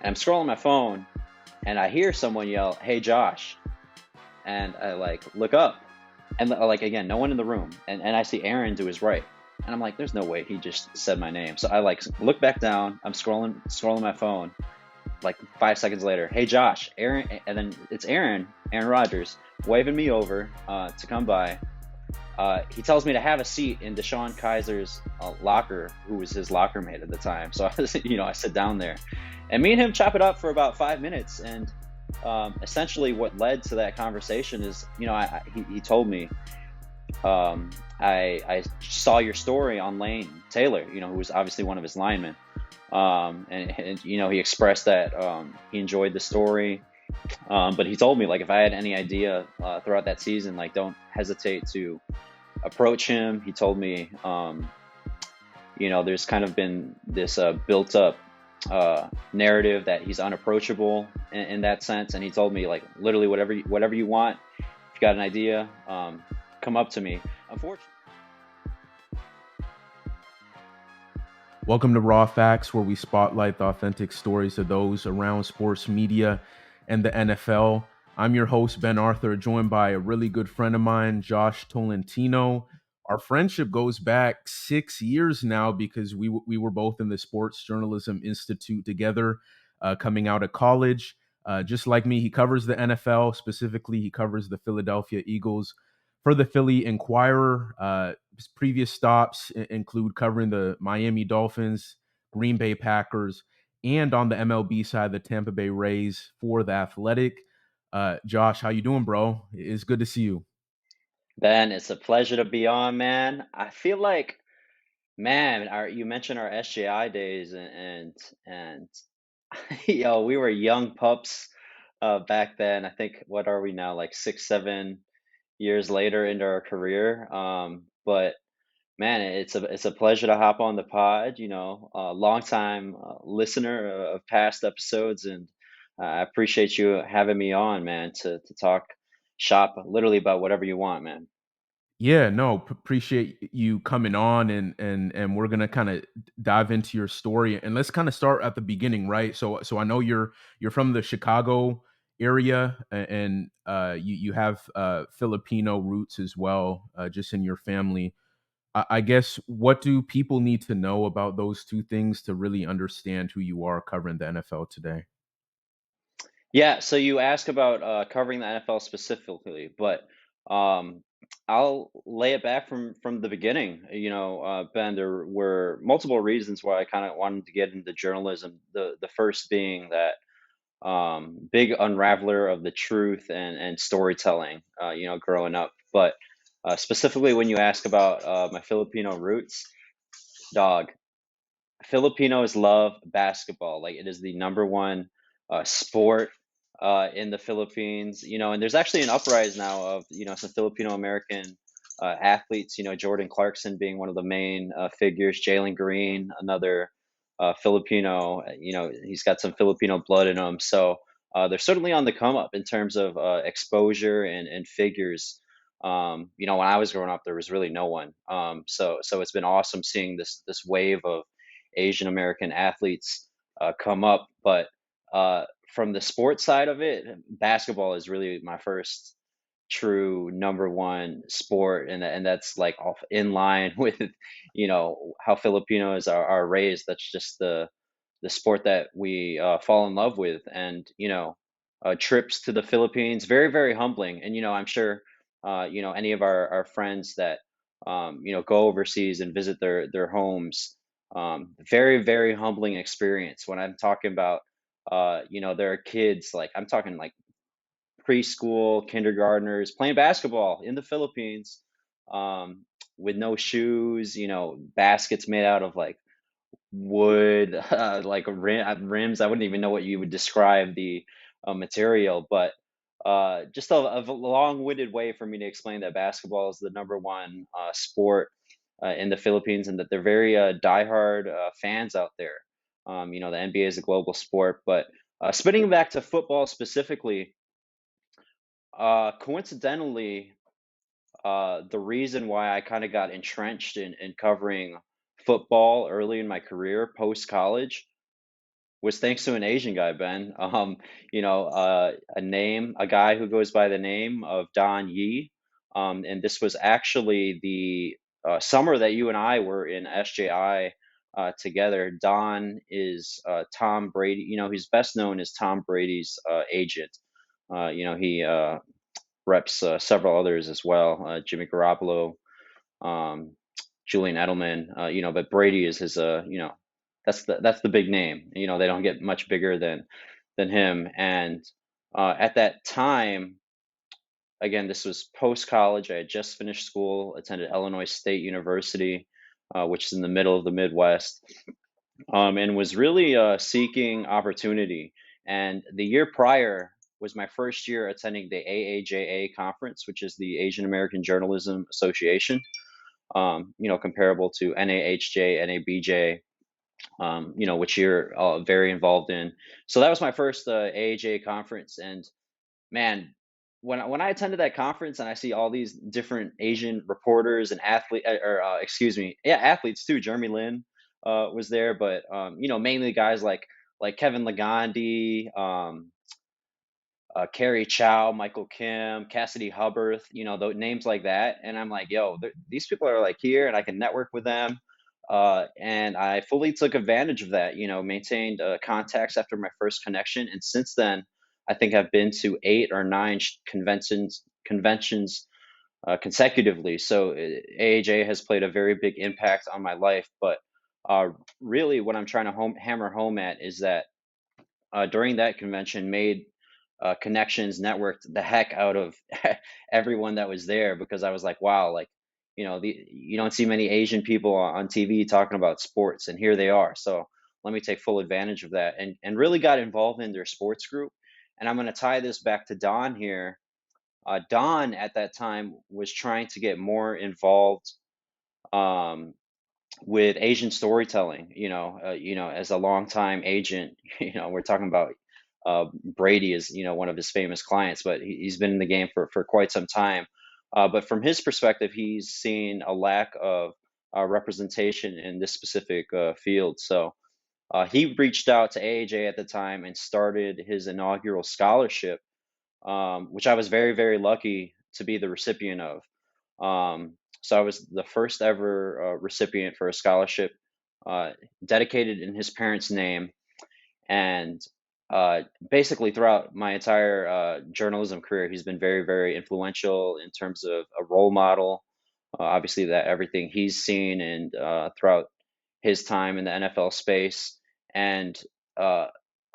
And I'm scrolling my phone and I hear someone yell, "Hey Josh." And I like look up and like again, no one in the room. And I see Aaron to his right. And I'm like, there's no way he just said my name. So I like look back down. I'm scrolling my phone. Like 5 seconds later, "Hey Josh, Aaron," and then it's Aaron Rodgers, waving me over to come by. He tells me to have a seat in Deshaun Kaiser's locker, who was his locker mate at the time. So I sit down there, and me and him chop it up for about 5 minutes. And essentially, what led to that conversation is, he told me, I saw your story on Lane Taylor, who was obviously one of his linemen. And he expressed that he enjoyed the story. But he told me, like, if I had any idea throughout that season, like, don't hesitate to approach him. He told me, there's kind of been this built up narrative that he's unapproachable in that sense. And he told me, like, literally, whatever you want, if you got an idea, come up to me. Unfortunately. Welcome to Raw Facts, where we spotlight the authentic stories of those around sports media and the NFL. I'm your host, Ben Arthur, joined by a really good friend of mine, Josh Tolentino. Our friendship goes back 6 years now because we were both in the Sports Journalism Institute together coming out of college. Just like me, he covers the NFL. Specifically, he covers the Philadelphia Eagles for the Philly Inquirer. His previous stops include covering the Miami Dolphins, Green Bay Packers, and on the MLB side, the Tampa Bay Rays for the Athletic. Josh, how you doing, bro? It's good to see you. Ben, it's a pleasure to be on, man. I feel like, man, you mentioned our SJI days, and we were young pups back then. I think, what are we now, like 6, 7 years later into our career? But man, it's a pleasure to hop on the pod. A long time listener of past episodes, and I appreciate you having me on, man, to talk shop literally about whatever you want, man. Yeah, no, appreciate you coming on, and we're gonna kind of dive into your story, and let's kind of start at the beginning, right? So I know you're from the Chicago area, and you have Filipino roots as well, just in your family. I guess, what do people need to know about those two things to really understand who you are covering the NFL today? Yeah, so you ask about covering the NFL specifically, but um, I'll lay it back from the beginning. Ben, there were multiple reasons why I kind of wanted to get into journalism. The first being that big unraveler of the truth and storytelling. Growing up, but specifically when you ask about my Filipino roots, dog. Filipinos love basketball. Like, it is the number one sport in the Philippines. And there's actually an uprise now of some Filipino American athletes. Jordan Clarkson being one of the main figures. Jalen Green, another Filipino. He's got some Filipino blood in him. So they're certainly on the come up in terms of exposure and figures. When I was growing up, there was really no one. So it's been awesome seeing this wave of Asian American athletes come up. But from the sports side of it, basketball is really my first true number one sport, and that's like off in line with how Filipinos are raised. That's just the sport that we fall in love with. And trips to the Philippines, very, very humbling. And I'm sure any of our friends that go overseas and visit their homes, very, very humbling experience. When I'm talking about there are kids, like, I'm talking like preschool, kindergartners playing basketball in the Philippines, um, with no shoes, baskets made out of like wood, like rims. I wouldn't even know what you would describe the material, but just a long-winded way for me to explain that basketball is the number one sport in the Philippines, and that they're very diehard fans out there. The NBA is a global sport, but spinning back to football specifically, coincidentally, the reason why I kind of got entrenched in covering football early in my career, post college, was thanks to an Asian guy, Ben. A guy who goes by the name of Don Yi. And this was actually the summer that you and I were in SJI together. Don is Tom Brady. He's best known as Tom Brady's agent. He reps several others as well, Jimmy Garoppolo, um, Julian Edelman, but Brady is his, that's the big name. They don't get much bigger than him. And at that time, again, this was post college. I had just finished school, attended Illinois State University, which is in the middle of the Midwest, and was really seeking opportunity. And the year prior was my first year attending the AAJA conference, which is the Asian American Journalism Association, comparable to NAHJ, NABJ, which you're very involved in. So that was my first AAJ conference, and man, when I attended that conference and I see all these different Asian reporters and excuse me, yeah, athletes too. Jeremy Lin was there, but mainly guys like Kevin Legandi, Carrie Chow, Michael Kim, Cassidy Hubbarth, names like that. And I'm like, yo, these people are like here, and I can network with them. And I fully took advantage of that. Maintained contacts after my first connection, and since then, I think I've been to 8 or 9 conventions consecutively. So AAJ has played a very big impact on my life. But really, what I'm trying to hammer home at is that during that convention made connections, networked the heck out of everyone that was there, because I was like, wow, like, you don't see many Asian people on TV talking about sports, and here they are. So let me take full advantage of that, and really got involved in their sports group. And I'm going to tie this back to Don here. Don at that time was trying to get more involved um, with Asian storytelling. As a longtime agent, we're talking about Brady is, one of his famous clients, but he's been in the game for quite some time. But from his perspective, he's seen a lack of representation in this specific field. So he reached out to AAJ at the time and started his inaugural scholarship, which I was very, very lucky to be the recipient of. So I was the first ever recipient for a scholarship uh, dedicated in his parents' name. And basically, throughout my entire journalism career, he's been very, very influential in terms of a role model. Obviously, that everything he's seen and throughout his time in the NFL space, and uh,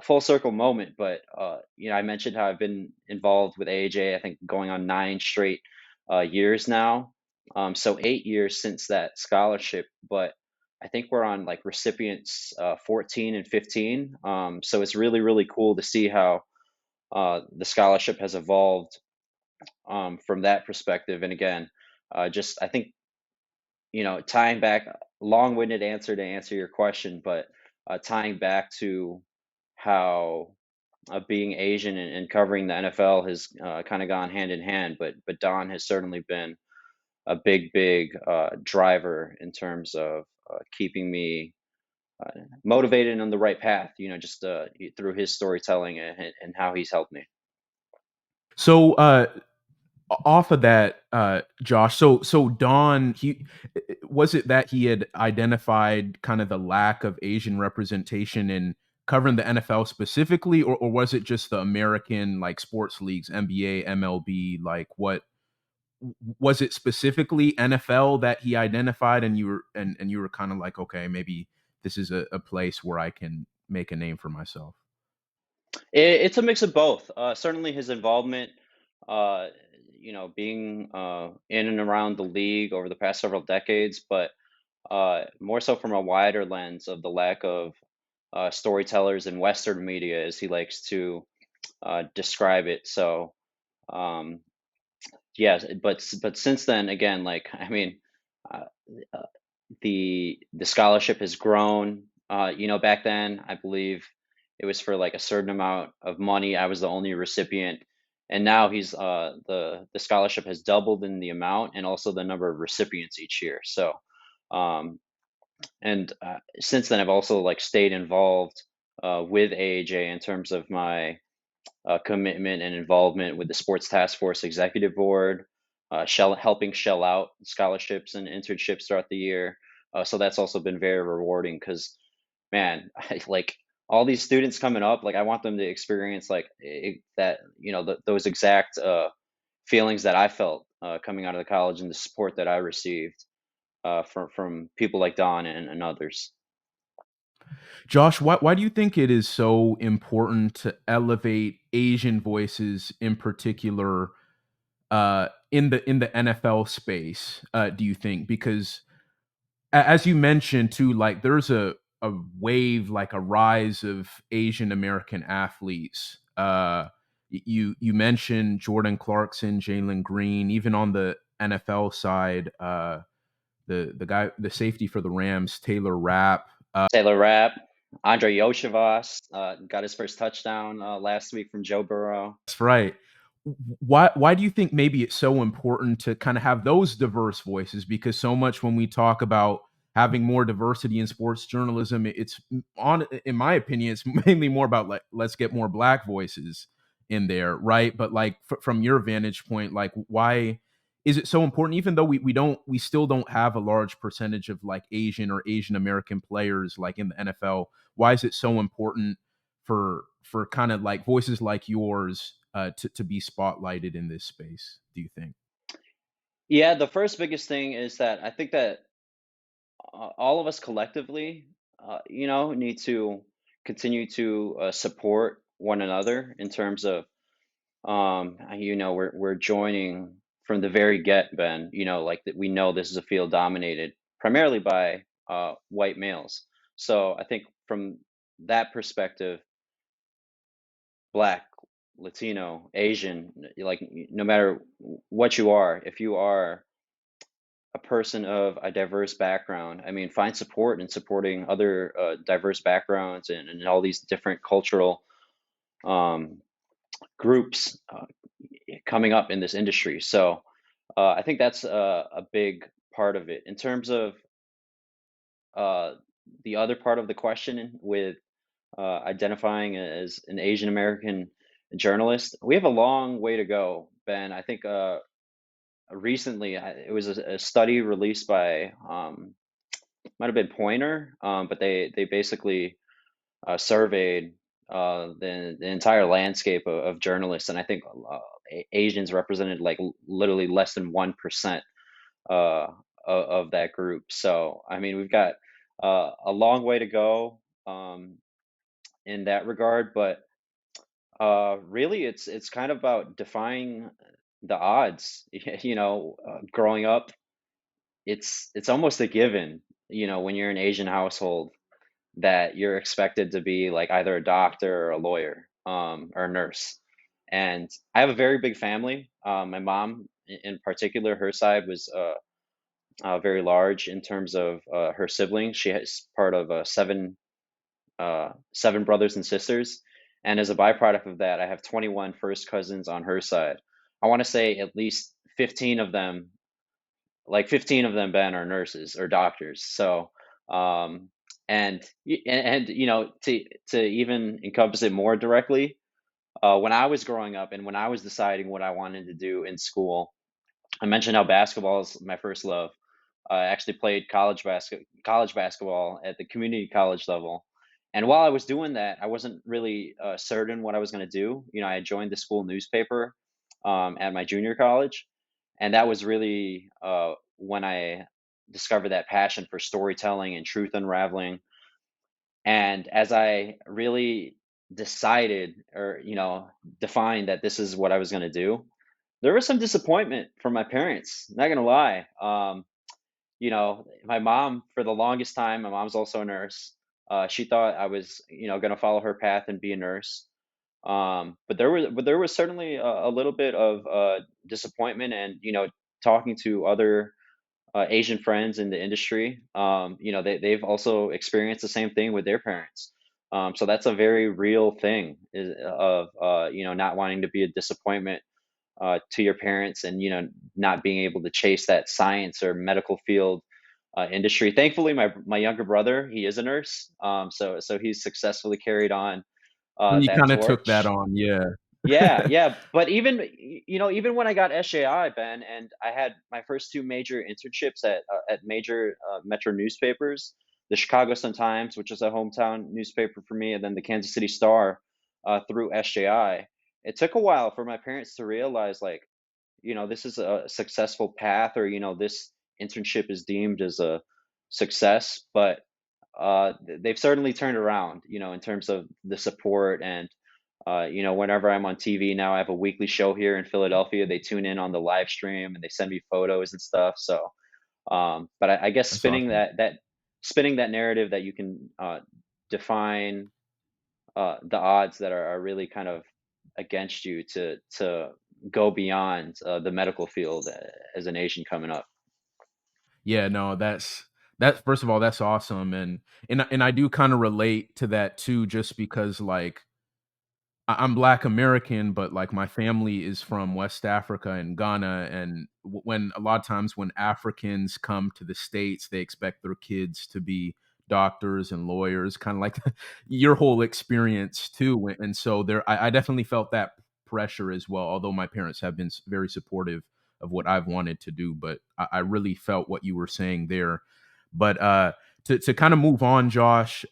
full circle moment. But I mentioned how I've been involved with AJ. I think going on 9 straight years now. So 8 years since that scholarship, but I think we're on like recipients 14 and 15. So it's really, really cool to see how the scholarship has evolved from that perspective. And again, just I think, tying back, long-winded answer to answer your question, but tying back to how being Asian and covering the NFL has kind of gone hand in hand. But Don has certainly been a big, big driver in terms of keeping me motivated and on the right path, just through his storytelling and how he's helped me. So off of that, Josh. So Don, he was it that he had identified kind of the lack of Asian representation in covering the NFL specifically, or was it just the American like sports leagues, NBA, MLB? Like, what was it specifically NFL that he identified, and you were kind of like, okay, maybe this is a place where I can make a name for myself. It's a mix of both. Certainly his involvement, uh, being in and around the league over the past several decades, but more so from a wider lens of the lack of storytellers in Western media, as he likes to describe it. So, um, yes, but since then, again, like, I mean, uh, uh, the scholarship has grown. Back then, I believe it was for like a certain amount of money. I was the only recipient, and now the scholarship has doubled in the amount and also the number of recipients each year. So, um, and since then, I've also like stayed involved with AAJ in terms of my commitment and involvement with the Sports Task Force Executive Board, helping shell out scholarships and internships throughout the year. So that's also been very rewarding because, man, like all these students coming up, like I want them to experience like that, those exact feelings that I felt coming out of the college and the support that I received from people like Don and others. Josh, why do you think it is so important to elevate Asian voices in particular in the NFL space? Do you think because as you mentioned too, like there's a wave, like a rise of Asian American athletes. You mentioned Jordan Clarkson, Jalen Green, even on the NFL side, the safety for the Rams, Taylor Rapp. Taylor Rapp, Andre Yoshivas got his first touchdown last week from Joe Burrow. That's right. Why do you think maybe it's so important to kind of have those diverse voices? Because so much when we talk about having more diversity in sports journalism, it's on in my opinion, it's mainly more about like let's get more black voices in there, right? But like from your vantage point, like why is it so important? Even though we still don't have a large percentage of like Asian or Asian American players like in the NFL. Why is it so important for kind of like voices like yours to be spotlighted in this space, do you think? Yeah, the first biggest thing is that I think that all of us collectively, need to continue to support one another in terms of, we're joining from the very get, Ben. Like that, we know this is a field dominated primarily by white males. So I think from that perspective, Black, Latino, Asian, like no matter what you are, if you are a person of a diverse background, I mean, find support in supporting other diverse backgrounds and all these different cultural um, groups coming up in this industry. So I think that's a big part of it. In terms of uh, the other part of the question with identifying as an Asian American journalist, we have a long way to go, Ben. I think recently it was a study released by might have been Pointer, but they basically surveyed the entire landscape of journalists, and I think Asians represented like literally less than 1% uh, of that group. So I mean, we've got a long way to go in that regard, but really, it's kind of about defying the odds. Growing up, it's almost a given. When you're an Asian household, that you're expected to be like either a doctor or a lawyer, or a nurse. And I have a very big family. My mom, in particular, her side was very large in terms of her siblings. She is part of seven brothers and sisters. And as a byproduct of that, I have 21 first cousins on her side. I want to say at least 15 of them, like 15 of them, Ben, are nurses or doctors. So, and to even encompass it more directly, when I was growing up and when I was deciding what I wanted to do in school, I mentioned how basketball is my first love. I actually played college basketball at the community college level. And while I was doing that, I wasn't really certain what I was going to do. I had joined the school newspaper at my junior college, and that was really when I discovered that passion for storytelling and truth unraveling. And as I really decided or defined that this is what I was going to do, there was some disappointment from my parents. Not gonna lie. My mom, for the longest time, my mom's also a nurse. She thought I was, gonna follow her path and be a nurse. But there was certainly a little bit of disappointment, and talking to other Asian friends in the industry, they've also experienced the same thing with their parents. So that's a very real thing of not wanting to be a disappointment to your parents, and not being able to chase that science or medical field industry. Thankfully, my younger brother, he is a nurse, so he's successfully carried on And you that kind of took that torch. on, yeah. Yeah, yeah, but even when I got SJI, Ben, and I had my first two major internships at major metro newspapers, the Chicago Sun-Times, which is a hometown newspaper for me, and then the Kansas City Star through SJI. It took a while for my parents to realize, like, this is a successful path, or this internship is deemed as a success, but they've certainly turned around, in terms of the support. And whenever I'm on TV now, I have a weekly show here in Philadelphia. They tune in on the live stream and they send me photos and stuff. So, but I guess That's awesome. spinning that narrative that you can define the odds that are really kind of against you to go beyond the medical field as an Asian coming up. Yeah, no, that first of all, that's awesome, and I do kind of relate to that too, just because like I'm Black American, but like my family is from West Africa and Ghana, and when a lot of times when Africans come to the States, they expect their kids to be doctors and lawyers, kind of like your whole experience too. And so I definitely felt that pressure as well. Although my parents have been very supportive of what I've wanted to do, but I really felt what you were saying there. But to kind of move on, Josh,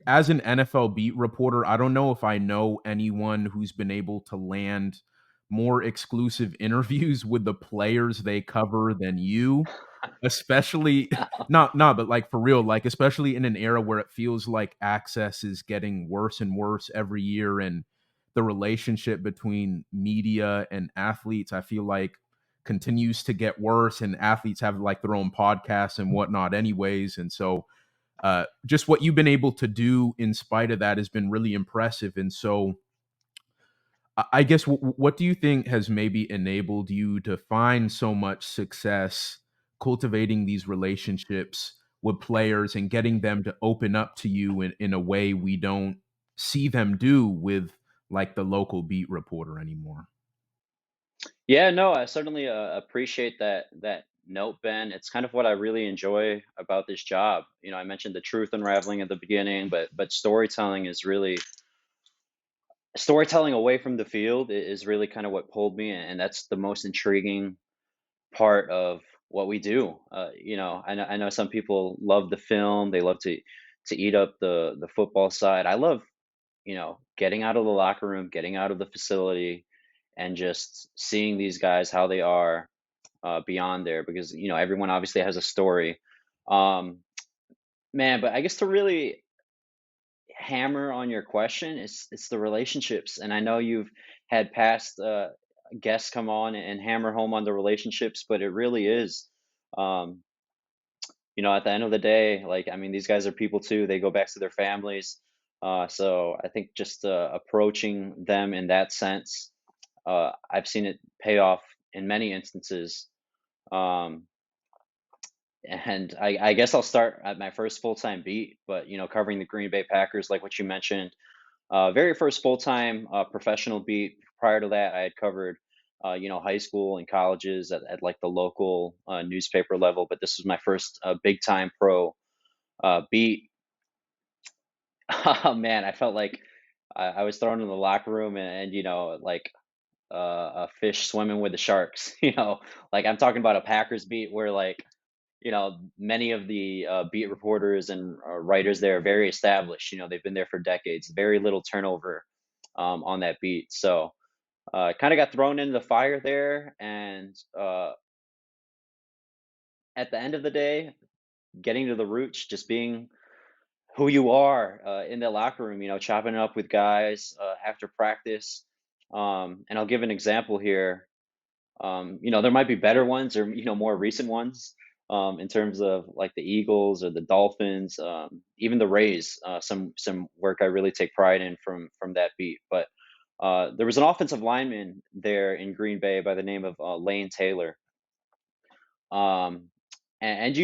as an NFL beat reporter, I don't know if I know anyone who's been able to land more exclusive interviews with the players they cover than you, especially not but like for real, like especially in an era where it feels like access is getting worse and worse every year, and the relationship between media and athletes, I feel like continues to get worse, and athletes have like their own podcasts and whatnot anyways. And so just what you've been able to do in spite of that has been really impressive. And so, I guess, what do you think has maybe enabled you to find so much success cultivating these relationships with players and getting them to open up to you in a way we don't see them do with like the local beat reporter anymore? Yeah, no, I certainly appreciate that note, Ben. It's kind of what I really enjoy about this job. I mentioned the truth unraveling at the beginning, but storytelling away from the field is really kind of what pulled me, and that's the most intriguing part of what we do. I know some people love the film; they love to eat up the football side. I love getting out of the locker room, getting out of the facility, and just seeing these guys how they are beyond there, because everyone obviously has a story. Um, Man, but I guess to really hammer on your question, it's the relationships, and I know you've had past guests come on and hammer home on the relationships, but it really is. Um, at the end of the day, like, I mean, these guys are people too. They go back to their families. So I think just approaching them in that sense, I've seen it pay off in many instances. Um, and I guess I'll start at my first full-time beat, but covering the Green Bay Packers, like what you mentioned, very first full-time professional beat. Prior to that, I had covered, high school and colleges at like the local newspaper level, but this was my first big-time pro beat. Oh man, I felt like I was thrown in the locker room, and like a fish swimming with the sharks. Like I'm talking about a Packers beat where, like, many of the beat reporters and writers there are very established. They've been there for decades. Very little turnover on that beat. So kind of got thrown into the fire there. And at the end of the day, getting to the roots, just being who you are in the locker room, chopping it up with guys after practice. And I'll give an example here. There might be better ones, or more recent ones, in terms of like the Eagles or the Dolphins, even the Rays. Some work I really take pride in from that beat. But there was an offensive lineman there in Green Bay by the name of Lane Taylor. Um, and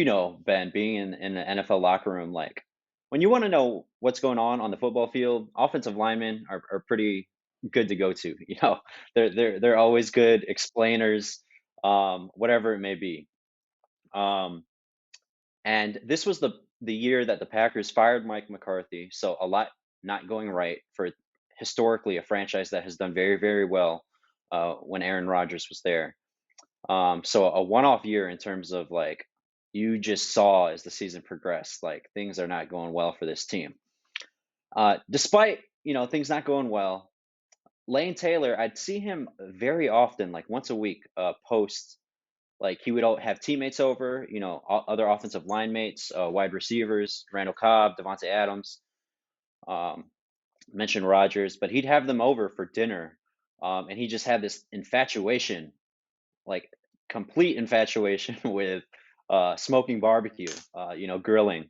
Ben, being in the NFL locker room, like when you want to know what's going on the football field, offensive linemen are pretty good to go to. They're always good explainers, whatever it may be. And this was the year that the Packers fired Mike McCarthy, so a lot not going right for historically a franchise that has done very, very well when Aaron Rodgers was there. So a one-off year in terms of like you just saw as the season progressed, like things are not going well for this team. Despite things not going well, Lane Taylor, I'd see him very often, like once a week, post like he would have teammates over, other offensive line mates, wide receivers, Randall Cobb, Devontae Adams, um, mentioned Rodgers, but he'd have them over for dinner, and he just had this infatuation, like complete infatuation with smoking barbecue, grilling.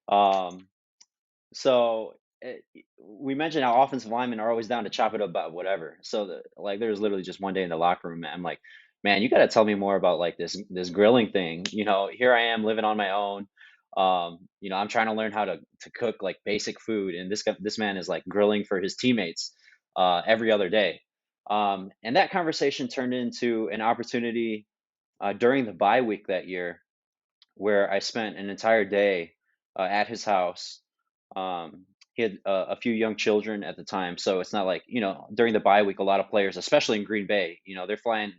Um, so we mentioned how offensive linemen are always down to chop it up about whatever. So like there was literally just one day in the locker room, I'm like, man, you got to tell me more about like this grilling thing. Here I am living on my own. I'm trying to learn how to cook like basic food, and this man is like grilling for his teammates every other day. And that conversation turned into an opportunity during the bye week that year where I spent an entire day at his house. He had a few young children at the time, so it's not like during the bye week, a lot of players, especially in Green Bay, they're flying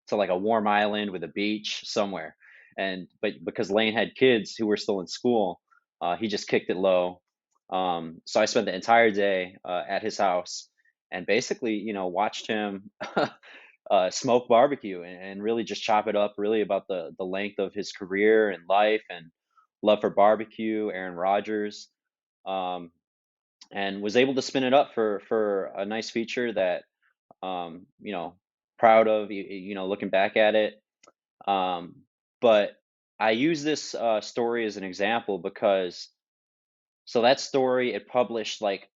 to like a warm island with a beach somewhere, but because Lane had kids who were still in school, he just kicked it low. So I spent the entire day at his house and basically, watched him smoke barbecue and really just chop it up really about the length of his career and life and love for barbecue, Aaron Rodgers, um, and was able to spin it up for a nice feature that um, you know proud of looking back at it. Um, but I use this story as an example because so that story it published like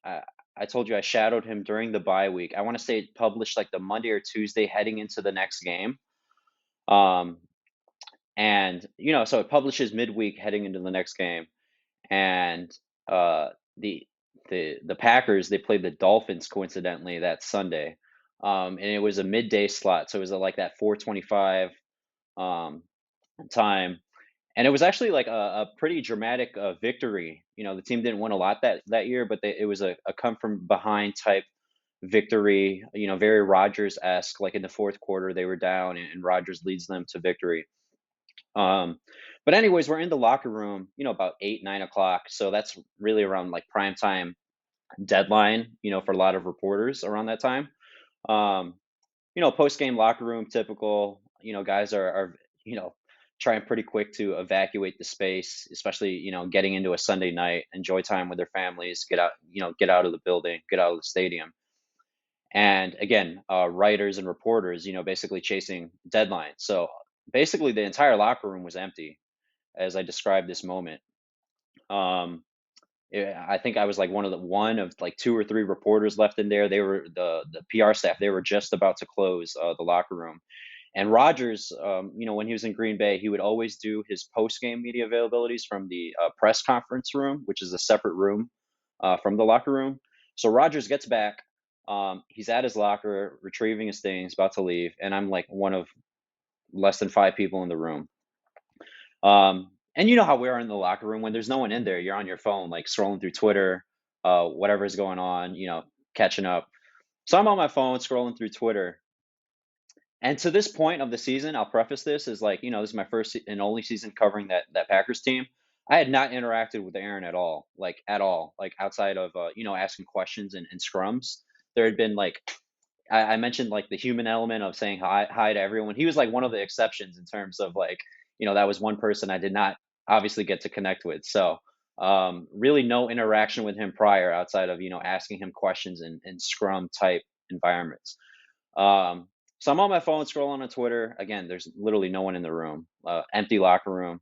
I, I told you I shadowed him during the bye week. I want to say it published like the Monday or Tuesday heading into the next game. Um, and so it publishes midweek heading into the next game. And uh, the the Packers they played the Dolphins coincidentally that Sunday. And it was a midday slot, so it was like that 4:25 um, time. And it was actually like a pretty dramatic victory. The team didn't win a lot that year, but it was a come from behind type victory. Very Rodgers esque. Like in the fourth quarter, they were down, and Rodgers leads them to victory. Um, but anyways, we're in the locker room. About 8, 9 o'clock. So that's really around like prime time deadline. For a lot of reporters around that time. Um, Post game locker room, typical. Guys are trying pretty quick to evacuate the space, especially getting into a Sunday night, enjoy time with their families, get out of the building, get out of the stadium. And again, writers and reporters, basically chasing deadlines. So basically, the entire locker room was empty as I described this moment. Um, I think I was like one of like two or three reporters left in there. They were the PR staff. They were just about to close the locker room. And Rodgers, when he was in Green Bay, he would always do his post game media availabilities from the press conference room, which is a separate room from the locker room. So Rodgers gets back. He's at his locker, retrieving his things, about to leave, and I'm like one of less than five people in the room. And you know how we are in the locker room when there's no one in there, you're on your phone, like scrolling through Twitter, whatever's going on, catching up. So I'm on my phone scrolling through Twitter. And to this point of the season, I'll preface this is like, this is my first and only season covering that Packers team. I had not interacted with Aaron at all, like outside of, asking questions and scrums. There had been like I mentioned like the human element of saying hi to everyone. He was like one of the exceptions in terms of like, that was one person I did not obviously get to connect with. So really no interaction with him prior outside of, asking him questions in scrum type environments. So I'm on my phone scrolling on Twitter. Again, there's literally no one in the room, empty locker room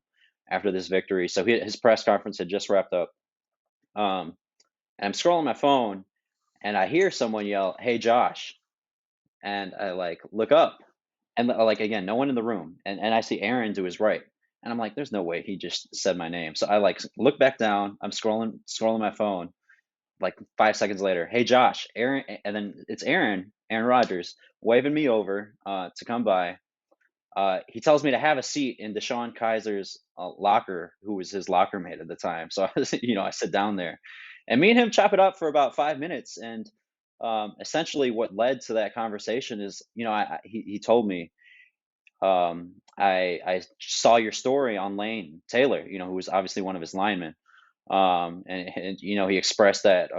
after this victory. So his press conference had just wrapped up. And I'm scrolling my phone and I hear someone yell, "Hey, Josh." And I like look up and like again, no one in the room. And I see Aaron to his right. And I'm like, there's no way he just said my name. So I like look back down. I'm scrolling my phone. Like 5 seconds later, "Hey Josh, Aaron," and then it's Aaron Rodgers waving me over to come by. he tells me to have a seat in Deshaun Kaiser's locker, who was his locker mate at the time. So I sit down there, and me and him chop it up for about 5 minutes. And essentially, what led to that conversation is, he told me, I saw your story on Lane Taylor, who was obviously one of his linemen. And he expressed that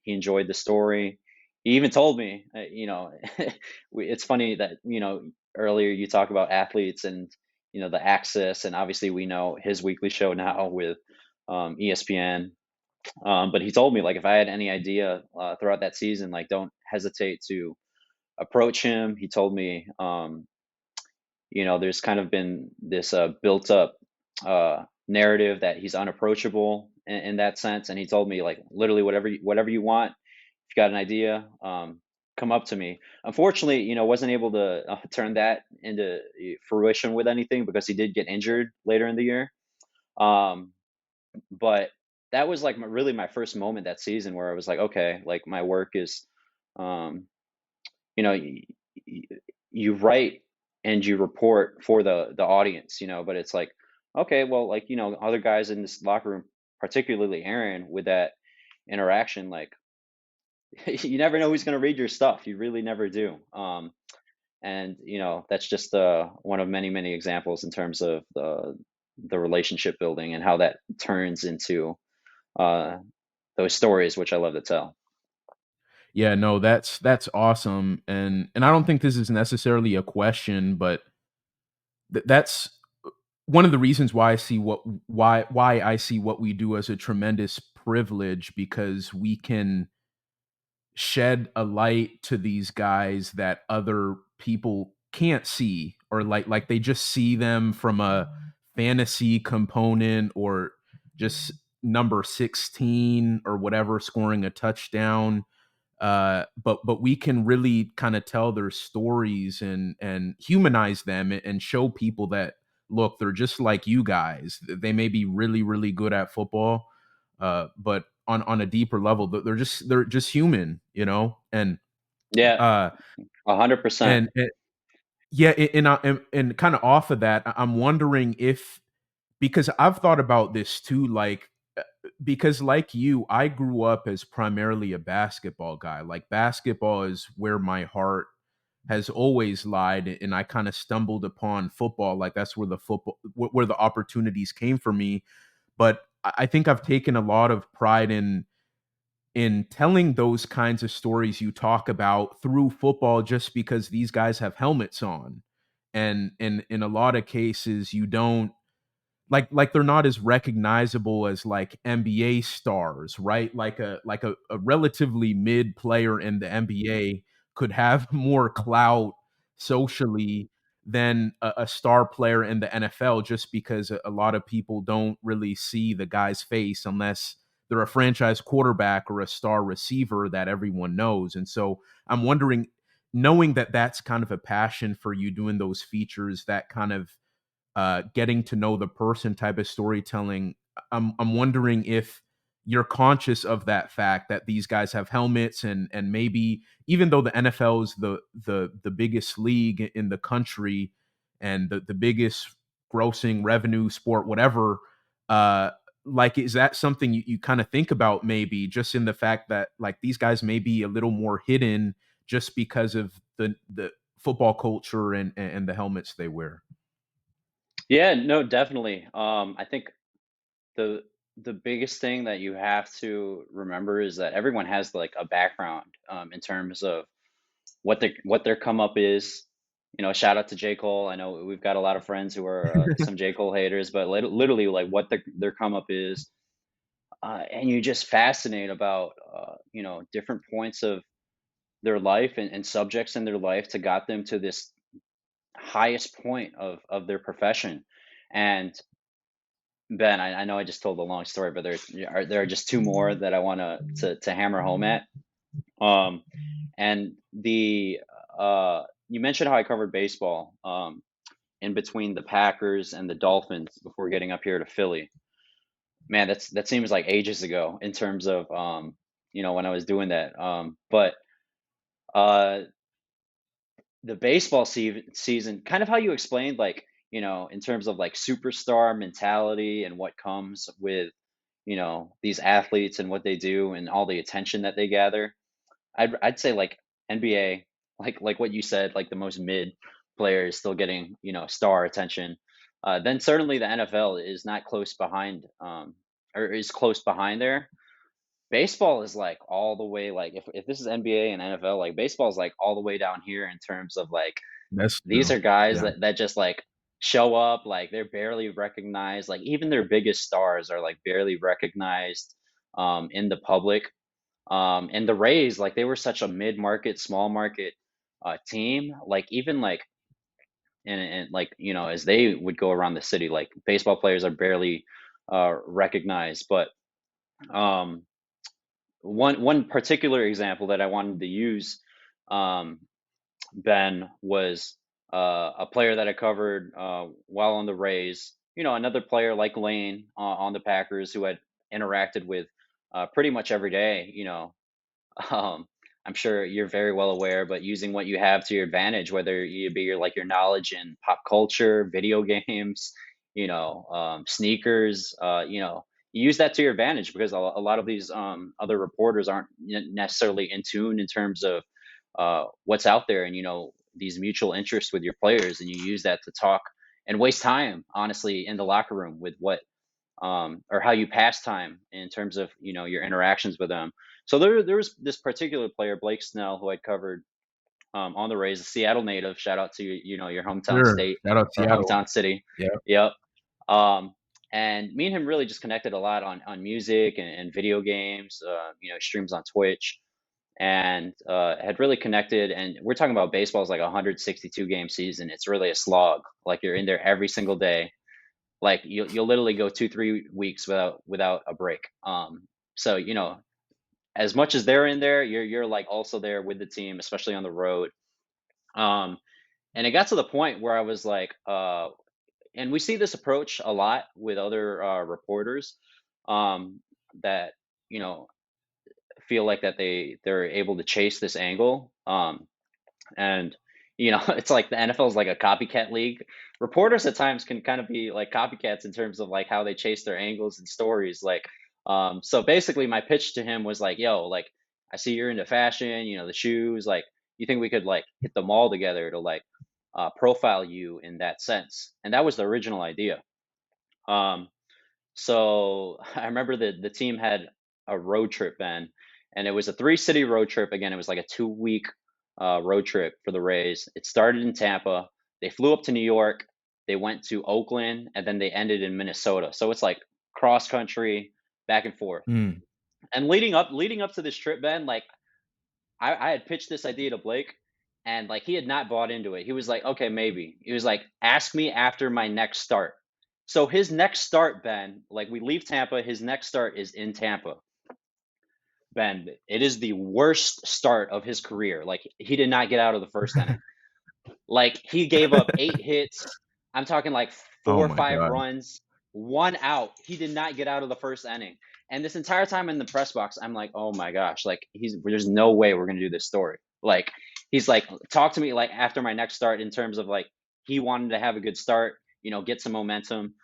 he enjoyed the story. He even told me, it's funny that earlier you talk about athletes and the access, and obviously we know his weekly show now with ESPN. But he told me, like, if I had any idea throughout that season, like, don't hesitate to approach him. He told me, there's kind of been this built up narrative that he's unapproachable in that sense. And he told me, like, literally, whatever you want, if you got an idea, come up to me. Unfortunately, wasn't able to turn that into fruition with anything because he did get injured later in the year. Um, but that was like really my first moment that season where I was like, okay, like my work is, um, you know, y- y- you write and you report for the audience, but it's like, okay, well, like, other guys in this locker room, particularly Aaron, with that interaction, like, you never know who's going to read your stuff. You really never do. And that's just one of many, many examples in terms of the relationship building and how that turns into uh, those stories, which I love to tell. Yeah, no, that's awesome, and I don't think this is necessarily a question, but that's one of the reasons why I see what we do as a tremendous privilege, because we can shed a light to these guys that other people can't see, or like they just see them from a fantasy component, or just number 16 or whatever scoring a touchdown. But we can really kind of tell their stories and humanize them, and show people that, look, they're just like you guys. They may be really really good at football, but on a deeper level, they're just human, and Yeah, uh 100%. and yeah, and kind of off of that, I'm wondering if, because I've thought about this too, like, because like you, I grew up as primarily a basketball guy. Like, basketball is where my heart has always lied, and I kind of stumbled upon football. Like, that's where where the opportunities came for me. But I think I've taken a lot of pride in telling those kinds of stories you talk about through football, just because these guys have helmets on, and in a lot of cases you don't, like they're not as recognizable as like NBA stars, right? Like a relatively mid player in the NBA could have more clout socially than a star player in the NFL, just because a lot of people don't really see the guy's face unless they're a franchise quarterback or a star receiver that everyone knows. And so I'm wondering, knowing that that's kind of a passion for you, doing those features, that kind of getting to know the person type of storytelling. I'm wondering if you're conscious of that fact that these guys have helmets, and maybe even though the NFL is the biggest league in the country, and the biggest grossing revenue sport, whatever, uh like, is that something you kind of think about, maybe just in the fact that, like, these guys may be a little more hidden just because of the football culture and the helmets they wear? Yeah, no, definitely. I think the the biggest thing that you have to remember is that everyone has like a background in terms of what their come up is. Shout out to J. Cole. I know we've got a lot of friends who are some J. Cole haters, but literally, like, what their come up is, and you just fascinate about different points of their life and subjects in their life to got them to this highest point of their profession. And Ben, I know I just told a long story, but there are just two more that I want to hammer home at. Um, and you mentioned how I covered baseball in between the Packers and the Dolphins before getting up here to Philly. Man, that seems like ages ago in terms of when I was doing that. But uh, the baseball season, kind of how you explained, like, in terms of like superstar mentality and what comes with, these athletes and what they do and all the attention that they gather. I'd say like NBA, like what you said, like the most mid players still getting, star attention. Then certainly the NFL is not close behind, or is close behind there. Baseball is like all the way, like if this is NBA and NFL, like baseball is like all the way down here in terms of like That's these true. are guys Yeah. that just like show up, like they're barely recognized, like even their biggest stars are like barely recognized in the public. And the Rays, like they were such a mid-market, small market team. Like even like and like as they would go around the city, like baseball players are barely recognized. But um, one particular example that I wanted to use, um, Ben, was a player that I covered while on the Rays. Another player like Lane on the Packers who had interacted with pretty much every day. Um, I'm sure you're very well aware, but using what you have to your advantage, whether you be like your knowledge in pop culture, video games, sneakers, you use that to your advantage because a lot of these other reporters aren't necessarily in tune in terms of what's out there, and these mutual interests with your players, and you use that to talk and waste time, honestly, in the locker room with what or how you pass time in terms of your interactions with them. So there was this particular player, Blake Snell, who I'd covered on the Rays, a Seattle native. Shout out to your hometown Sure. state Shout out or Seattle. hometown city. Yeah. Yep. Um, and me and him really just connected a lot on music and video games. Streams on Twitch, and had really connected. And we're talking about baseball is like a 162 game season. It's really a slog. Like you're in there every single day, like you'll literally go 2 3 weeks without a break. So as much as they're in there, you're like also there with the team, especially on the road. um and it got to the point where I was like, and we see this approach a lot with other reporters, um that you know feel like that they're able to chase this angle. And it's like the NFL is like a copycat league. Reporters at times can kind of be like copycats in terms of like how they chase their angles and stories. Like, so basically, my pitch to him was like, "Yo, like, I see you're into fashion. The shoes. Like, you think we could like hit the mall together to like profile you in that sense?" And that was the original idea. Um, so I remember the team had a road trip then, and it was a three-city road trip. Again, it was like a 2 week road trip for the Rays. It started in Tampa. They flew up to New York. They went to Oakland, and then they ended in Minnesota. So it's like cross country, back and forth. Mm. And leading up to this trip, Ben, like I had pitched this idea to Blake, and like he had not bought into it. He was like, okay, maybe. He was like, ask me after my next start. So his next start, Ben, like we leave Tampa, his next start is in Tampa. Ben, it is the worst start of his career. Like he did not get out of the first inning. Like he gave up 8 hits. I'm talking like Oh four or my five God. runs, one out. He did not get out of the first inning. And this entire time in the press box, I'm like, oh my gosh, like there's no way we're gonna do this story. Like he's like, talk to me like after my next start in terms of like he wanted to have a good start, get some momentum.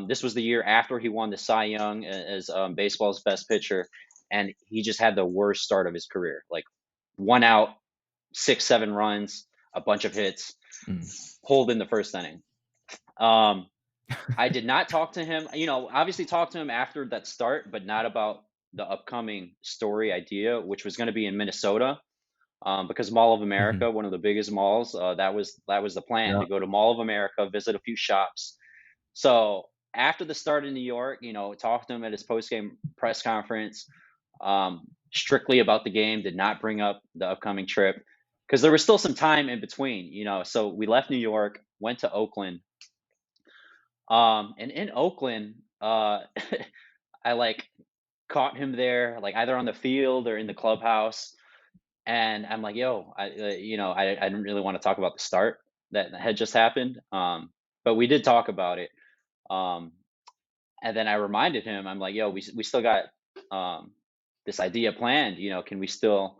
This was the year after he won the Cy Young as baseball's best pitcher, and he just had the worst start of his career. Like one out, 6 7 runs, a bunch of hits, Mm. pulled in the first inning. Um, I did not talk to him. Obviously talked to him after that start, but not about the upcoming story idea, which was going to be in Minnesota. Because Mall of Mhm. America, one of the biggest malls, that was the plan, Yeah. to go to Mall of America, visit a few shops. So after the start in New York, talked to him at his post game press conference, strictly about the game. Did not bring up the upcoming trip because there was still some time in between. So we left New York, went to Oakland, and in Oakland, I like caught him there, like either on the field or in the clubhouse, and I'm like, "Yo, I didn't really want to talk about the start that had just happened, but we did talk about it." Um, and then I reminded him, I'm like, "Yo, we still got this idea planned. Can we still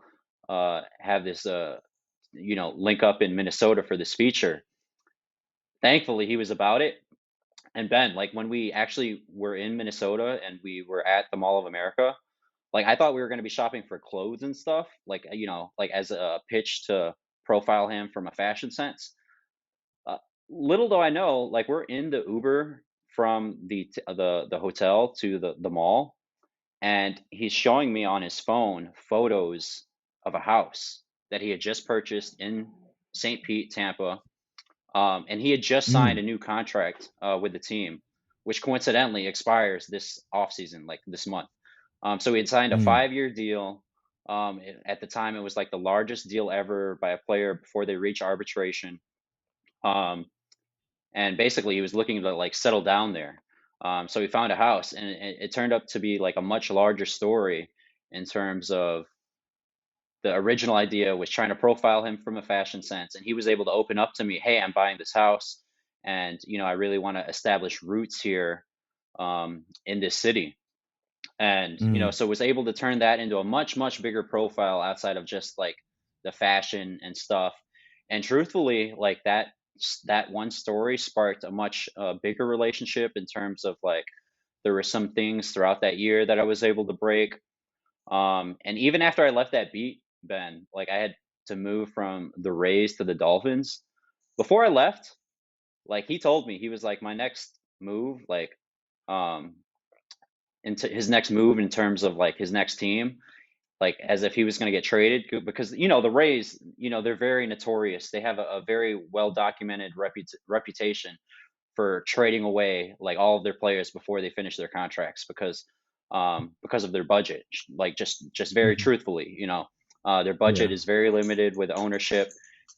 have this link up in Minnesota for this feature. Thankfully, he was about it. And Ben, like when we actually were in Minnesota and we were at the Mall of America, like I thought we were going to be shopping for clothes and stuff, like like as a pitch to profile him from a fashion sense. Uh, Little do I know, like we're in the Uber from the hotel to the mall, and he's showing me on his phone photos of a house that he had just purchased in St. Pete, Tampa, and he had just signed Mm, a new contract with the team, which coincidentally expires this offseason, like this month. So he had signed a mm, 5-year deal. At the time, it was like the largest deal ever by a player before they reach arbitration. Um, and basically, he was looking to like settle down there. So he found a house, and it turned up to be like a much larger story in terms of the original idea was trying to profile him from a fashion sense, and he was able to open up to me, hey, I'm buying this house, and I really want to establish roots here in this city. And mm, so was able to turn that into a much bigger profile outside of just like the fashion and stuff. And truthfully, like that one story sparked a much bigger relationship in terms of like there were some things throughout that year that I was able to break. And even after I left that beat, Ben, like I had to move from the Rays to the Dolphins. Before I left, like he told me, he was like, my next move, like um into his next move in terms of like his next team, like as if he was going to get traded because the Rays, they're very notorious. They have a very well documented reputation for trading away like all of their players before they finish their contracts because of their budget. Like just very mm. truthfully, their budget Yeah, is very limited with ownership,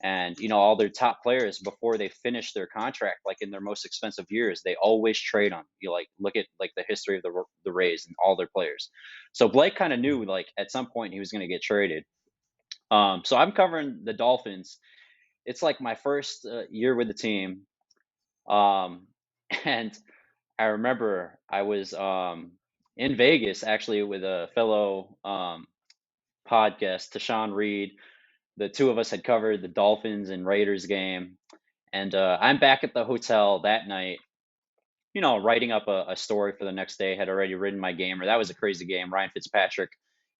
and all their top players before they finish their contract, like in their most expensive years, they always trade them. You like look at like the history of the Rays and all their players. So Blake kind of knew like at some point he was going to get traded. So I'm covering the Dolphins. It's like my first year with the team. Um, and I remember I was in Vegas actually with a fellow podcast, Tashawn Reed. The two of us had covered the Dolphins and Raiders game, and I'm back at the hotel that night. Writing up a story for the next day. Had already written my game, or that was a crazy game. Ryan Fitzpatrick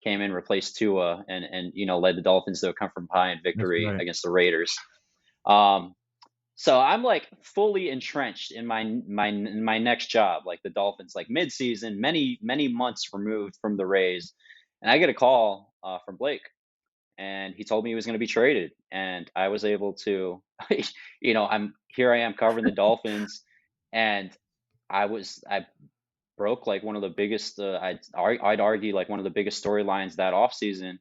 came in, replaced Tua, and led the Dolphins to a come from behind that's victory right. against the Raiders. Um, so I'm like fully entrenched in my next job, like the Dolphins, like mid-season, many months removed from the Rays, and I get a call from Blake, and he told me he was going to be traded, and I was able to, I am covering the Dolphins, and I broke like one of the biggest, I'd argue like one of the biggest storylines that offseason.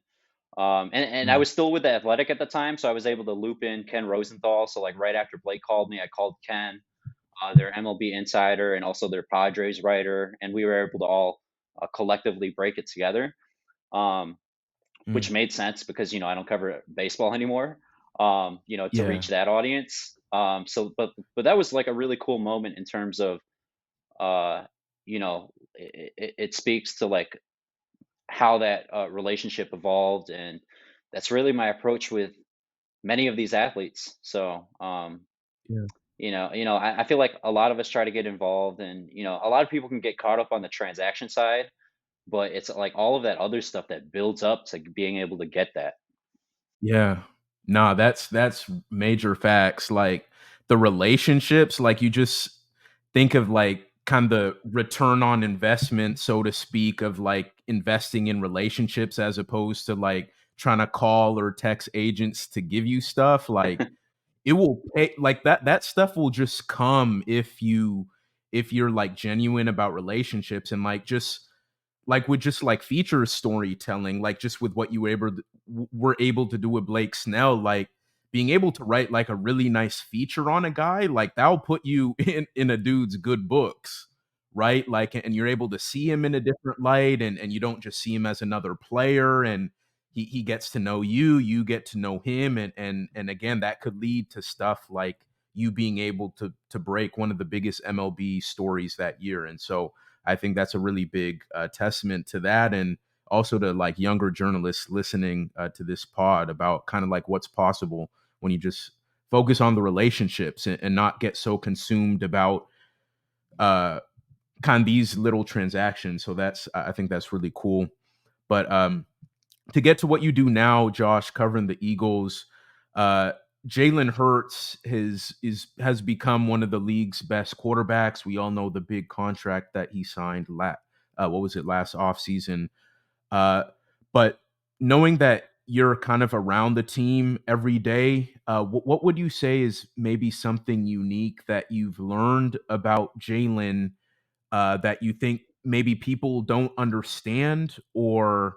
And I Mm, was still with the Athletic at the time, so I was able to loop in Ken Rosenthal. So like right after Blake called me, I called Ken, their MLB insider, and also their Padres writer, and we were able to all collectively break it together, um, which mm. made sense because I don't cover baseball anymore. To Yeah, reach that audience. But that was like a really cool moment in terms of it speaks to like how that relationship evolved, and that's really my approach with many of these athletes. So yeah. I feel like a lot of us try to get involved, and a lot of people can get caught up on the transaction side, but it's like all of that other stuff that builds up to being able to get that. Yeah. Nah, that's major facts. Like the relationships, like you just think of like kind of return on investment, so to speak, of like investing in relationships as opposed to like trying to call or text agents to give you stuff. Like it will pay like that stuff will just come if you're like genuine about relationships and like just like with just like feature storytelling, like just with what you were able to do with Blake Snell, like being able to write like a really nice feature on a guy, like that'll put you in a dude's good books, right? Like, and you're able to see him in a different light, and you don't just see him as another player, and he gets to know you, you get to know him, and again, that could lead to stuff like you being able to break one of the biggest MLB stories that year, and so I think that's a really big testament to that. And also to like younger journalists listening to this pod about kind of like what's possible when you just focus on the relationships and not get so consumed about uh, kind of these little transactions. So I think that's really cool. But to get to what you do now, Josh, covering the Eagles, uh, Jalen Hurts has become one of the league's best quarterbacks. We all know the big contract that he signed what was it, last offseason. Uh, but knowing that you're kind of around the team every day, what would you say is maybe something unique that you've learned about Jalen that you think maybe people don't understand, or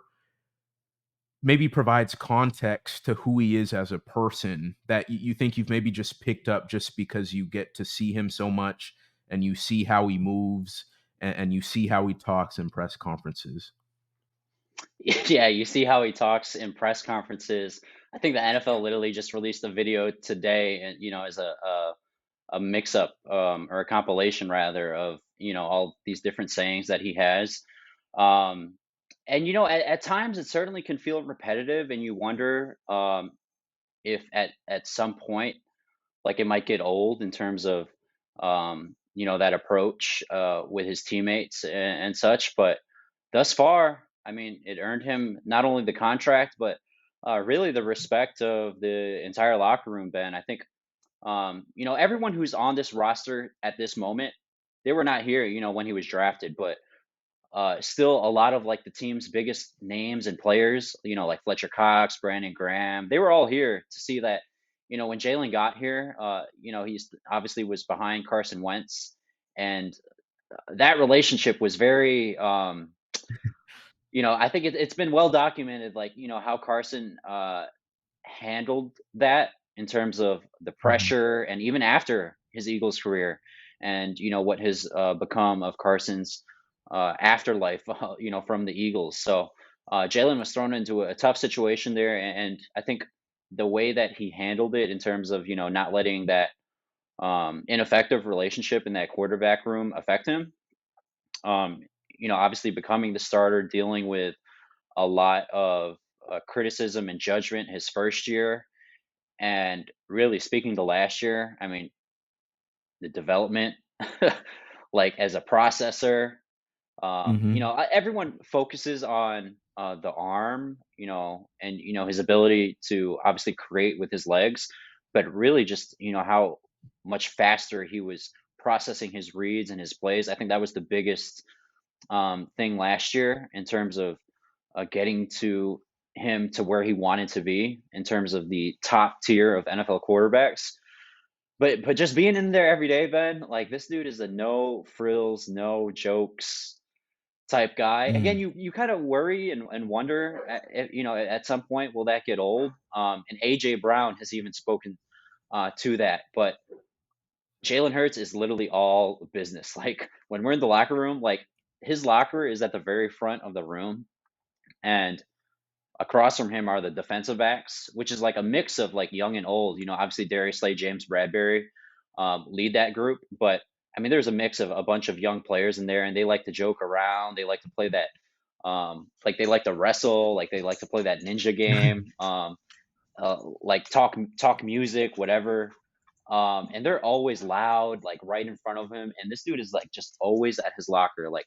maybe provides context to who he is as a person that you think you've maybe just picked up just because you get to see him so much and you see how he moves and you see how he talks in press conferences? Yeah, you see how he talks in press conferences. I think the NFL literally just released a video today, and as a mix up or a compilation rather of all these different sayings that he has. Um, and at times it certainly can feel repetitive, and you wonder if at some point like it might get old in terms of that approach with his teammates and such. But thus far, I mean, it earned him not only the contract but really the respect of the entire locker room. Ben, I think everyone who's on this roster at this moment, they were not here, when he was drafted, but still a lot of like the team's biggest names and players, like Fletcher Cox, Brandon Graham, they were all here to see that, when Jalen got here, he's obviously was behind Carson Wentz, and that relationship was very, I think it's been well documented, like, how Carson handled that in terms of the Mhm. pressure and even after his Eagles career, and what has become of Carson's afterlife from the Eagles. So Jalen was thrown into a tough situation there, and I think the way that he handled it in terms of not letting that ineffective relationship in that quarterback room affect him, um, obviously becoming the starter, dealing with a lot of criticism and judgment his first year, and really speaking to last year, I mean, the development, like as a processor, Mhm. everyone focuses on the arm, and his ability to obviously create with his legs, but really just how much faster he was processing his reads and his plays. I think that was the biggest thing last year in terms of getting to him to where he wanted to be in terms of the top tier of NFL quarterbacks. But just being in there every day, Ben, like this dude is a no frills, no jokes type guy. Again, Mm. you kind of worry and wonder, at some point will that get old? And AJ Brown has even spoken to that. But Jalen Hurts is literally all business. Like when we're in the locker room, like his locker is at the very front of the room, and across from him are the defensive backs, which is like a mix of like young and old. Obviously Darius Slay, James Bradbury lead that group, but I mean, there's a mix of a bunch of young players in there, and they like to joke around. They like to play that, like they like to wrestle, like they like to play that ninja game, like talk music, whatever. And they're always loud, like right in front of him. And this dude is like just always at his locker, like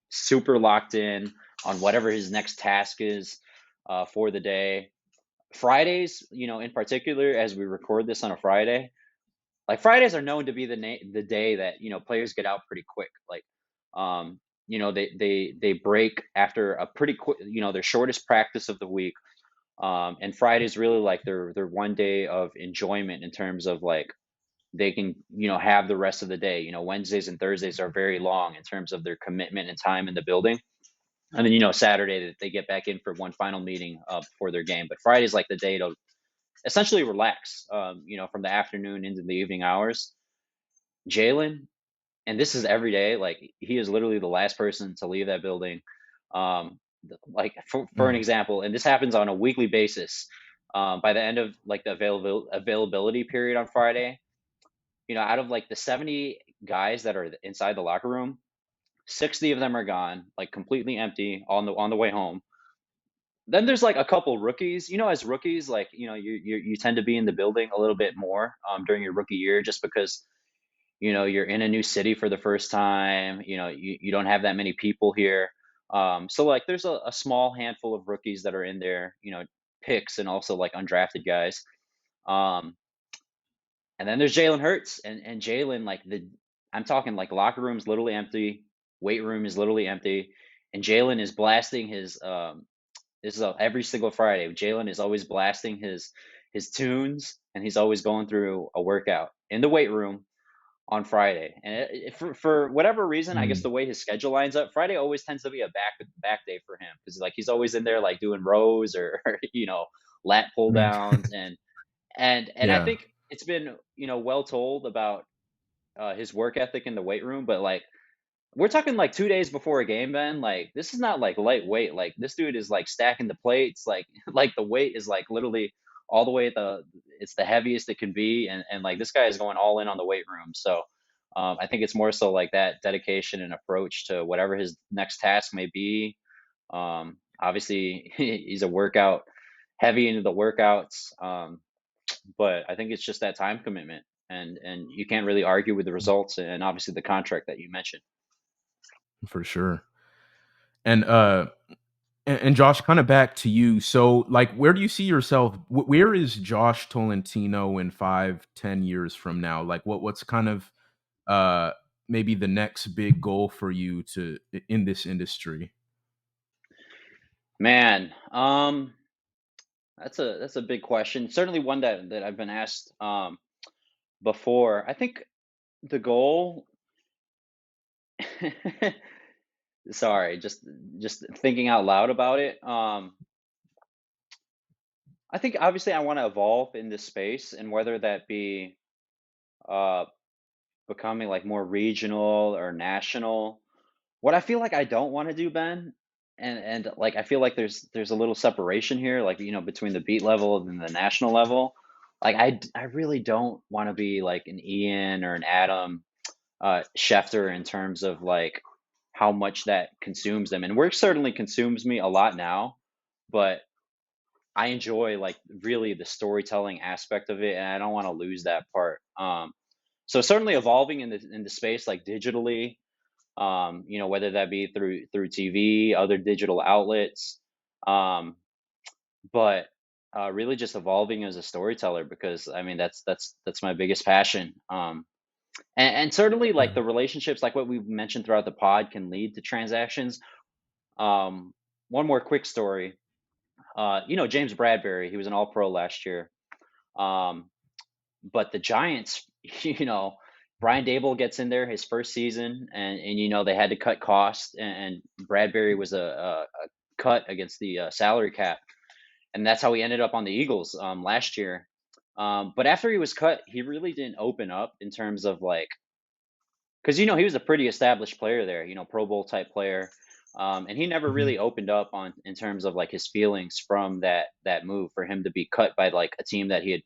super locked in on whatever his next task is for the day. Fridays, in particular, as we record this on a Friday, like Fridays are known to be the day that players get out pretty quick. Like, they break after a pretty quick, their shortest practice of the week. And Friday's really like their one day of enjoyment in terms of like they can have the rest of the day. Wednesdays and Thursdays are very long in terms of their commitment and time in the building, and then Saturday that they get back in for one final meeting before their game. But Friday's like the day to essentially relax, from the afternoon into the evening hours. Jalen, and this is every day, like he is literally the last person to leave that building. Like for an Mm. example, and this happens on a weekly basis. By the end of like the availability period on Friday, out of like the 70 guys that are inside the locker room, 60 of them are gone, like completely empty on the way home. Then there's like a couple rookies. As rookies, like you tend to be in the building a little bit more during your rookie year, just because you're in a new city for the first time. You don't have that many people here. So like there's a small handful of rookies that are in there, picks and also like undrafted guys. Um, and then there's Jalen Hurts, and Jalen, like I'm talking like locker room's literally empty, weight room is literally empty, and Jalen is blasting his. This is every single Friday. Jalen is always blasting his tunes, and he's always going through a workout in the weight room on Friday. And for whatever reason, I guess Mm, the way his schedule lines up, Friday always tends to be a back day for him because like he's always in there like doing rows or lat pull mm. downs and I Yeah. think it's been well told about his work ethic in the weight room, but like we're talking like 2 days before a game, Ben. Like this is not like lightweight. Like this dude is like stacking the plates. Like like the weight is like literally all the way at it's the heaviest it can be, and like this guy is going all in on the weight room. So I think it's more so like that dedication and approach to whatever his next task may be. Obviously, he's a workout heavy into the workouts, but I think it's just that time commitment, and you can't really argue with the results, and obviously the contract that you mentioned. For sure. And and Josh, kind of back to you. So, like, where do you see yourself? Where is Josh Tolentino in 5, 10 years from now? Like, what's kind of uh maybe the next big goal for you in this industry? Man, that's a big question. Certainly one that I've been asked before. I think the goal. Sorry, just thinking out loud about it. I think obviously I want to evolve in this space, and whether that be uh becoming like more regional or national. What I feel like I don't want to do, Ben, and like I feel like there's a little separation here, like between the beat level and the national level. Like I really don't want to be like an Ian or an Adam Schefter in terms of like how much that consumes them, and work certainly consumes me a lot now, but I enjoy like really the storytelling aspect of it, and I don't want to lose that part. So certainly evolving in the space like digitally, whether that be through TV, other digital outlets, um, but really just evolving as a storyteller because I mean that's my biggest passion. And certainly like Yeah. the relationships, like what we've mentioned throughout the pod, can lead to transactions. Um, One more quick story. James Bradbury, he was an All Pro last year. Um, but the Giants, Brian Dable gets in there his first season, and they had to cut costs, and Bradbury was a cut against the salary cap, and that's how he ended up on the Eagles last year. But after he was cut, he really didn't open up in terms of like, because he was a pretty established player there, Pro Bowl type player, and he never Mhm. really opened up on in terms of like his feelings from that move for him to be cut by like a team that he had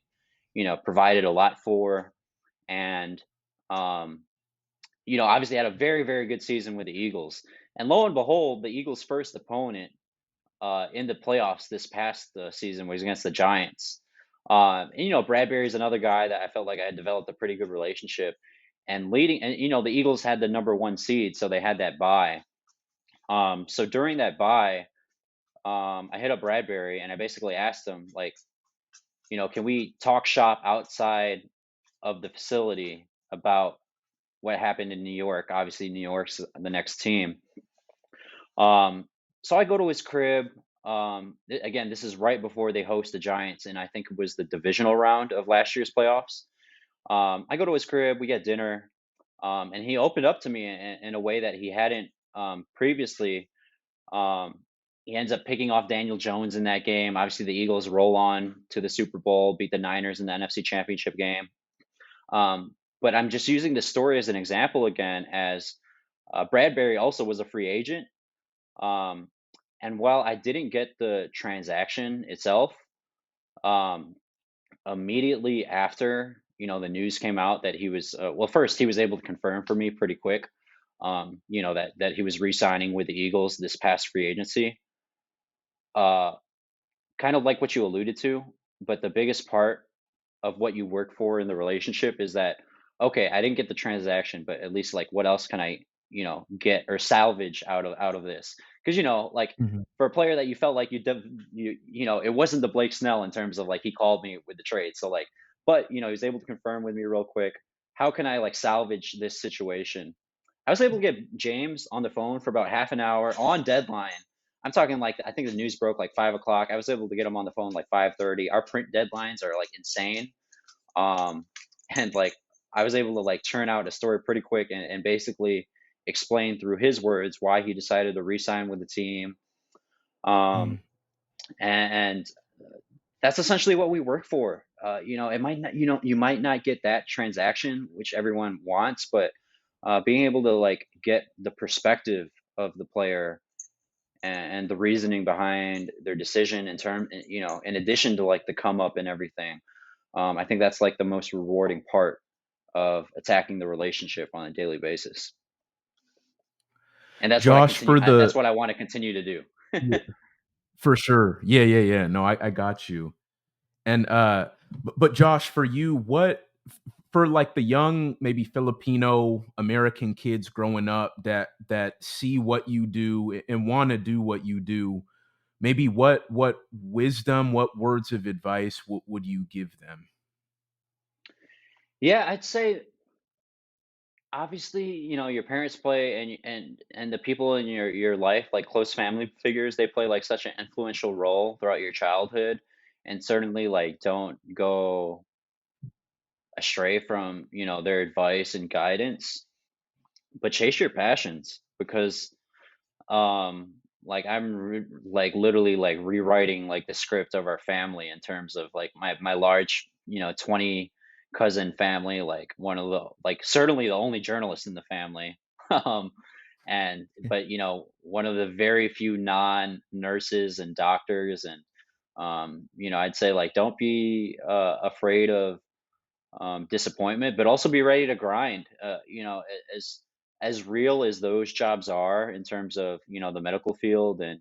provided a lot for, and um, obviously had a very, very good season with the Eagles. And lo and behold, the Eagles' first opponent in the playoffs this past season was against the Giants. And Bradbury's another guy that I felt like I had developed a pretty good relationship. And leading, and the Eagles had the number one seed, so they had that bye. So during that bye, I hit up Bradbury and I basically asked him, like, can we talk shop outside of the facility about what happened in New York? Obviously, New York's the next team. So I go to his crib. Again, this is right before they host the Giants, and I think it was the divisional round of last year's playoffs. I go to his crib, we get dinner, and he opened up to me in a way that he hadn't previously. Um, he ends up picking off Daniel Jones in that game. Obviously, the Eagles roll on to the Super Bowl, beat the Niners in the NFC Championship game. But I'm just using this story as an example again, as Bradbury also was a free agent. Um, and while I didn't get the transaction itself, um, immediately after, the news came out that he was, well, first he was able to confirm for me pretty quick, that he was re-signing with the Eagles this past free agency. kind of like what you alluded to, but the biggest part of what you work for in the relationship is that, okay, I didn't get the transaction, but at least like what else can I, get or salvage out of this? Because like Mhm. for a player that you felt like it wasn't the Blake Snell in terms of like he called me with the trade. So like, but he was able to confirm with me real quick. How can I like salvage this situation? I was able to get James on the phone for about half an hour on deadline. I'm talking like I think the news broke like 5 o'clock. I was able to get him on the phone like 5:30. Our print deadlines are like insane. Um, and like I was able to like churn out a story pretty quick and basically explain through his words why he decided to re-sign with the team. Um, Mm. and that's essentially what we work for. It might not, you might not get that transaction, which everyone wants, but being able to like get the perspective of the player and the reasoning behind their decision in addition to like the come up and everything. I think that's like the most rewarding part of attacking the relationship on a daily basis. And that's what Josh, for that's the what I want to continue to do. yeah, for sure. Yeah, yeah, yeah. No, I got you. And but Josh, for you, what for like the young, maybe Filipino American kids growing up that see what you do and want to do what you do, maybe what wisdom, what words of advice would you give them? Yeah, I'd say obviously, your parents play and the people in your life, like close family figures, they play like such an influential role throughout your childhood. And certainly like don't go astray from, their advice and guidance, but chase your passions because like like literally like rewriting like the script of our family in terms of like my large 20 cousin family, like one of the like certainly the only journalist in the family. um and but one of the very few non nurses and doctors, and I'd say like don't be afraid of disappointment, but also be ready to grind. As real as those jobs are in terms of the medical field and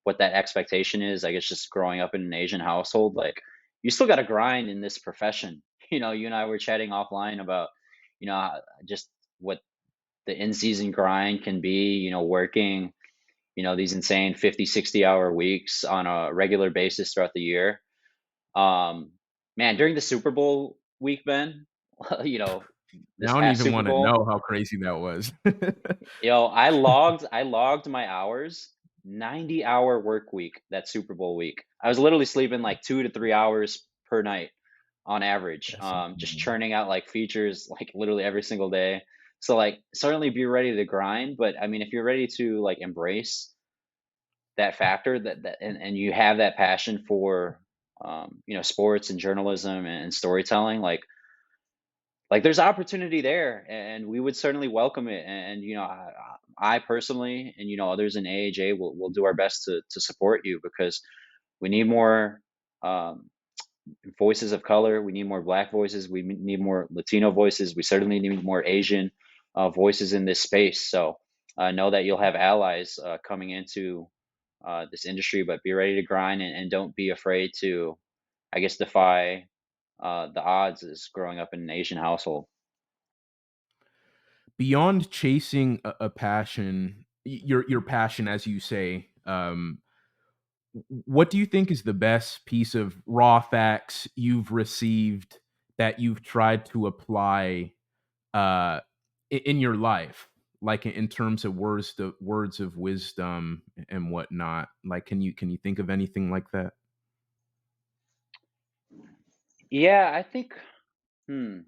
what that expectation is. I guess just growing up in an Asian household, like you still got to grind in this profession. You and I were chatting offline about just what the in season grind can be. Working these insane 50, 60 hour weeks on a regular basis throughout the year. um, Man, during the Super Bowl week, Ben, you know, I this don't past even Super want to Bowl, know how crazy that was. I logged my hours, 90-hour work week that Super Bowl week. I was literally sleeping like 2 to 3 hours per night on average, That's just insane. churning out like features like literally every single day. So like certainly be ready to grind, but I mean if you're ready to like embrace that factor and you have that passion for sports and journalism and storytelling, like there's opportunity there and we would certainly welcome it. And I personally and others in AAJ will do our best to support you because we need more um, voices of color. We need more Black voices. We need more Latino voices. We certainly need more Asian voices in this space. So know that you'll have allies coming into this industry, but be ready to grind and don't be afraid to, I guess, defy the odds as growing up in an Asian household. Beyond chasing a passion, your passion, as you say, what do you think is the best piece of raw facts you've received that you've tried to apply uh, in your life, like in terms of words of wisdom and whatnot? Like, can you think of anything like that? Yeah, I think, hmm,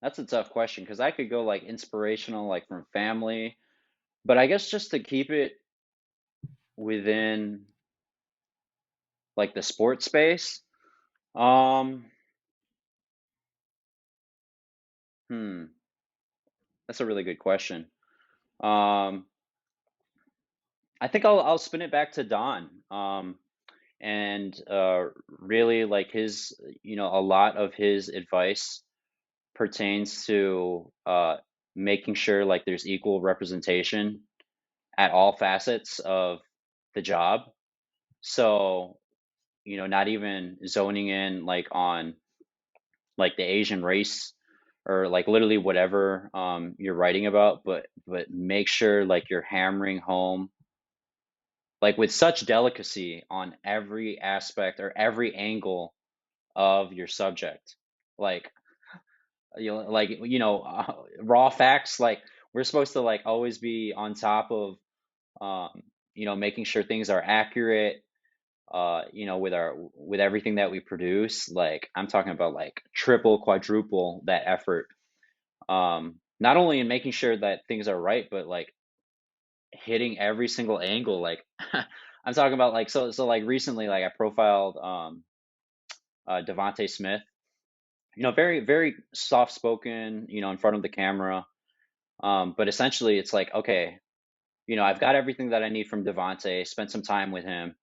that's a tough question because I could go like inspirational, like from family, but I guess just to keep it within like the sports space. Um, hmm, that's a really good question. Um, I think I'll spin it back to Don. And really like his, a lot of his advice pertains to making sure like there's equal representation at all facets of the job. So, not even zoning in like on like the Asian race or like literally whatever you're writing about, but make sure like you're hammering home like with such delicacy on every aspect or every angle of your subject. Like raw facts. Like we're supposed to like always be on top of making sure things are accurate. With everything that we produce. Like I'm talking about like triple, quadruple that effort. Not only in making sure that things are right, but like hitting every single angle. Like I'm talking about like so like recently, like I profiled Devonte Smith. Very very soft spoken. In front of the camera. But essentially, it's like okay, I've got everything that I need from Devonte. Spent some time with him.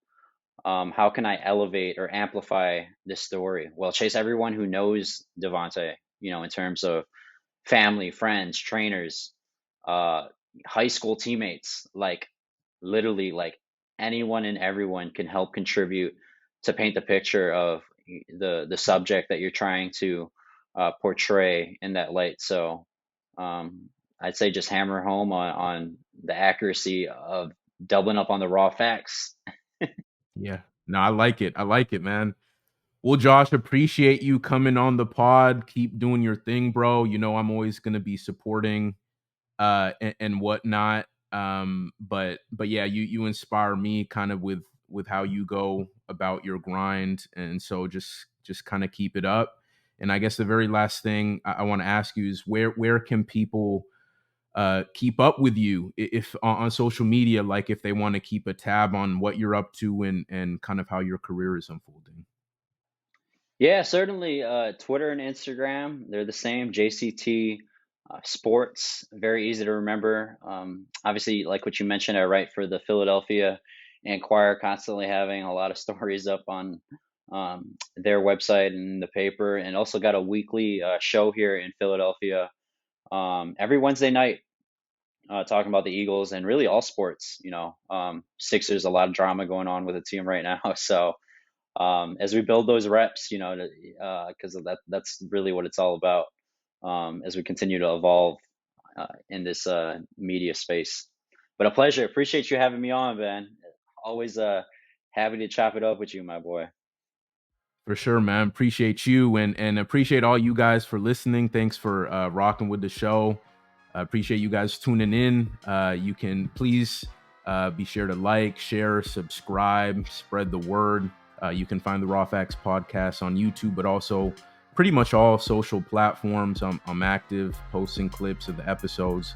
How can I elevate or amplify this story? Well, chase everyone who knows Devonte. In terms of family, friends, trainers, uh, high school teammates, like literally like anyone and everyone can help contribute to paint the picture of the subject that you're trying to portray in that light. So I'd say just hammer home on the accuracy of doubling up on the raw facts. Yeah. No, I like it. I like it, man. Well, Josh, appreciate you coming on the pod. Keep doing your thing, bro. I'm always gonna be supporting and whatnot. But yeah, you inspire me kind of with how you go about your grind, and so just kind of keep it up. And I guess the very last thing I want to ask you is where can people keep up with you if on social media, like if they want to keep a tab on what you're up to and kind of how your career is unfolding. Yeah, certainly. Twitter and Instagram, they're the same. JCT Sports, very easy to remember. Obviously, like what you mentioned, I write for the Philadelphia Inquirer, constantly having a lot of stories up on their website and the paper, and also got a weekly show here in Philadelphia every Wednesday night, talking about the Eagles and really all sports. Sixers, a lot of drama going on with the team right now, so as we build those reps, because that's really what it's all about as we continue to evolve in this media space. But a pleasure. Appreciate you having me on, Ben. Always happy to chop it up with you, my boy. For sure, man. Appreciate you and appreciate all you guys for listening. Thanks for rocking with the show. Appreciate you guys tuning in. You can please be sure to like, share, subscribe, spread the word. You can find the Raw Facts podcast on YouTube, but also pretty much all social platforms. I'm active, posting clips of the episodes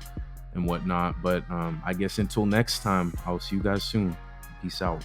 and whatnot. But I guess until next time, I'll see you guys soon. Peace out.